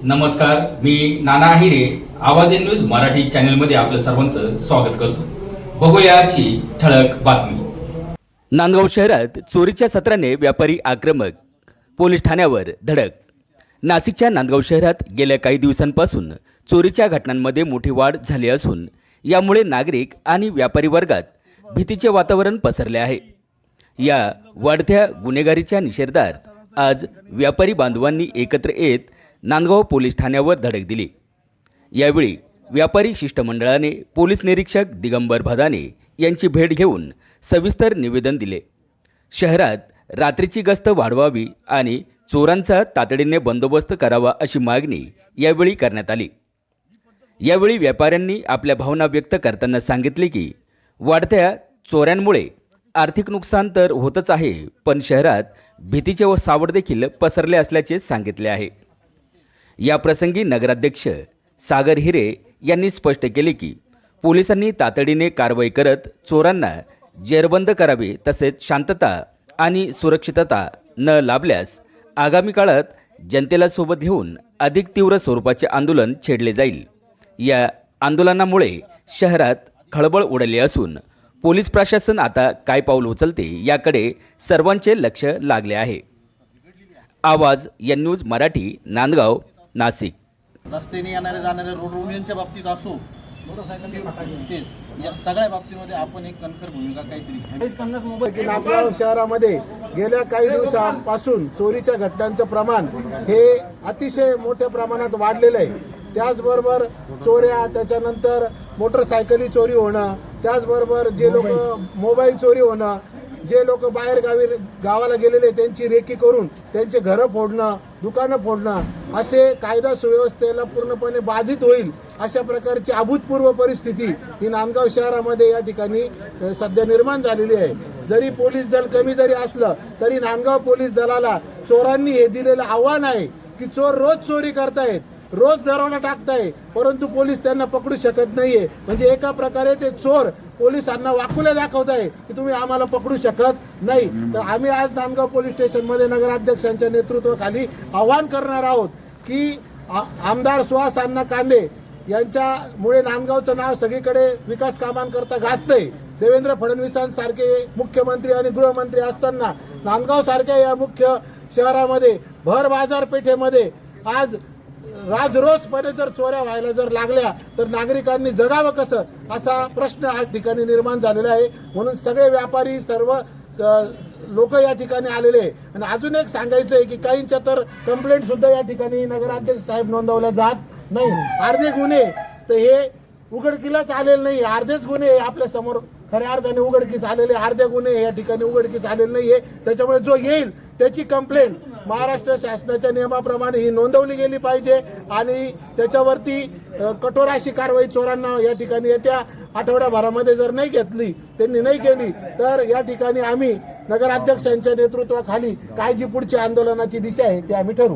नमस्कार, मी नाना आहिरे. आवाज in news Marathi चॅनलमध्ये आपलं सर्वांचं स्वागत करतो. बघूया आजची ठळक बातमी. नांदगाव शहरात चोरीच्या सत्राने व्यापारी आक्रमक, पोलीस ठाण्यावर धडक. नाशिकच्या नांदगाव शहरात गेल्या काही दिवसांपासून चोरीच्या घटनांमध्ये मोठी वाढ झाली असून यामुळे नागरिक आणि व्यापारी वर्गात भीतीचे वातावरण पसरले आहे. या वाढत्या गुन्हेगारीच्या निषेधार्थ आज व्यापारी बांधवांनी एकत्र येत नांदगाव पोलीस ठाण्यावर धडक दिली. यावेळी व्यापारी शिष्टमंडळाने पोलीस निरीक्षक दिगंबर भदाने यांची भेट घेऊन सविस्तर निवेदन दिले. शहरात रात्रीची गस्त वाढवावी आणि चोरांचा तातडीने बंदोबस्त करावा अशी मागणी यावेळी करण्यात आली. यावेळी व्यापाऱ्यांनी आपल्या भावना व्यक्त करताना सांगितले की वाढत्या चोऱ्यांमुळे आर्थिक नुकसान तर होतच आहे, पण शहरात भीतीचे व सावट देखील पसरले असल्याचे सांगितले आहे. या प्रसंगी नगराध्यक्ष सागर हिरे यांनी स्पष्ट केले की पोलिसांनी तातडीने कारवाई करत चोरांना जेरबंद करावे, तसेच शांतता आणि सुरक्षितता न लाभल्यास आगामी काळात जनतेला सोबत घेऊन अधिक तीव्र स्वरूपाचे आंदोलन छेडले जाईल. या आंदोलनामुळे शहरात खळबळ उडाली असून पोलीस प्रशासन आता काय पाऊल उचलते याकडे सर्वांचे लक्ष लागले आहे. आवाज एन न्यूज मराठी, नांदगाव, नाशिक. रस्त्याने येणारे जाणारे रोड युनियनच्या बाबतीत असो, तेच या सगळ्या बाबतीमध्ये आपण एक कणखर भूमिका काहीतरी घ्यावी. नांदगाव शहरामध्ये गेल्या काही दिवसांपासून चोरीच्या घटनांचं प्रमाण हे अतिशय मोठ्या प्रमाणात वाढलेलं आहे. त्याचबरोबर चोऱ्या, त्याच्यानंतर मोटरसायकली चोरी होणं, त्याचबरोबर जे लोक मोबाईल चोरी होणं, जे लोक बाहेर गावाला गेलेले त्यांची रेकी करून त्यांचे घरं फोडणं, दुकानं फोडणं, असे कायदा सुव्यवस्थेला पूर्णपणे बाधित होईल अशा प्रकारची अभूतपूर्व परिस्थिती ही नांदगाव शहरामध्ये या ठिकाणी सध्या निर्माण झालेली आहे. जरी पोलीस दल कमी जरी असलं तरी नांदगाव पोलीस दलाला चोरांनी हे दिलेलं आव्हान आहे की चोर रोज चोरी करतायत, रोज दरोडा टाकताय, परंतु पोलीस त्यांना पकडू शकत नाहीये. म्हणजे एका प्रकारे ते चोर पोलिसांना वाकुल्या दाखवताय की तुम्ही आम्हाला पकडू शकत नाही. तर आम्ही आज नांदगाव पोलीस स्टेशनमध्ये नगराध्यक्षांच्या नेतृत्वाखाली आवाहन करणार आहोत की आमदार सुहास अण्णा कांदे यांच्यामुळे नांदगावचं नाव सगळीकडे विकास कामांकरता गाजतंय. देवेंद्र फडणवीसांसारखे मुख्यमंत्री आणि गृहमंत्री असताना नांदगाव सारख्या या मुख्य शहरामध्ये भर बाजारपेठेमध्ये आज राजरोसपणे जर चोऱ्या व्हायला जर लागल्या तर नागरिकांनी जगावं कसं, असा प्रश्न या ठिकाणी निर्माण झालेला आहे. म्हणून सगळे व्यापारी, सर्व लोक या ठिकाणी आलेले आहे. आणि अजून एक सांगायचं आहे की काहींच्या तर कंप्लेंट सुद्धा या ठिकाणी नगराध्यक्ष साहेब नोंदवल्या जात नाही. अर्धे गुन्हे तर हे उघडकीलाच आलेले नाही, अर्धेच गुन्हे आपल्या समोर खऱ्या अर्थाने उघडकीस आलेले, अर्धे गुन्हे या ठिकाणी उघडकीस आलेले नाहीये. त्याच्यामुळे जो येईल त्याची कंप्लेंट महाराष्ट्र शासनाच्या नियमाप्रमाणे ही नोंदवली गेली पाहिजे आणि त्याच्यावरती कठोर अशी कारवाई चोरांना या ठिकाणी येत्या आठवड्याभरामध्ये जर नाही घेतली, त्यांनी नाही केली तर या ठिकाणी आम्ही नगराध्यक्षांच्या नेतृत्वाखाली काय जी पुढची आंदोलनाची दिशा आहे ते आम्ही ठरवू.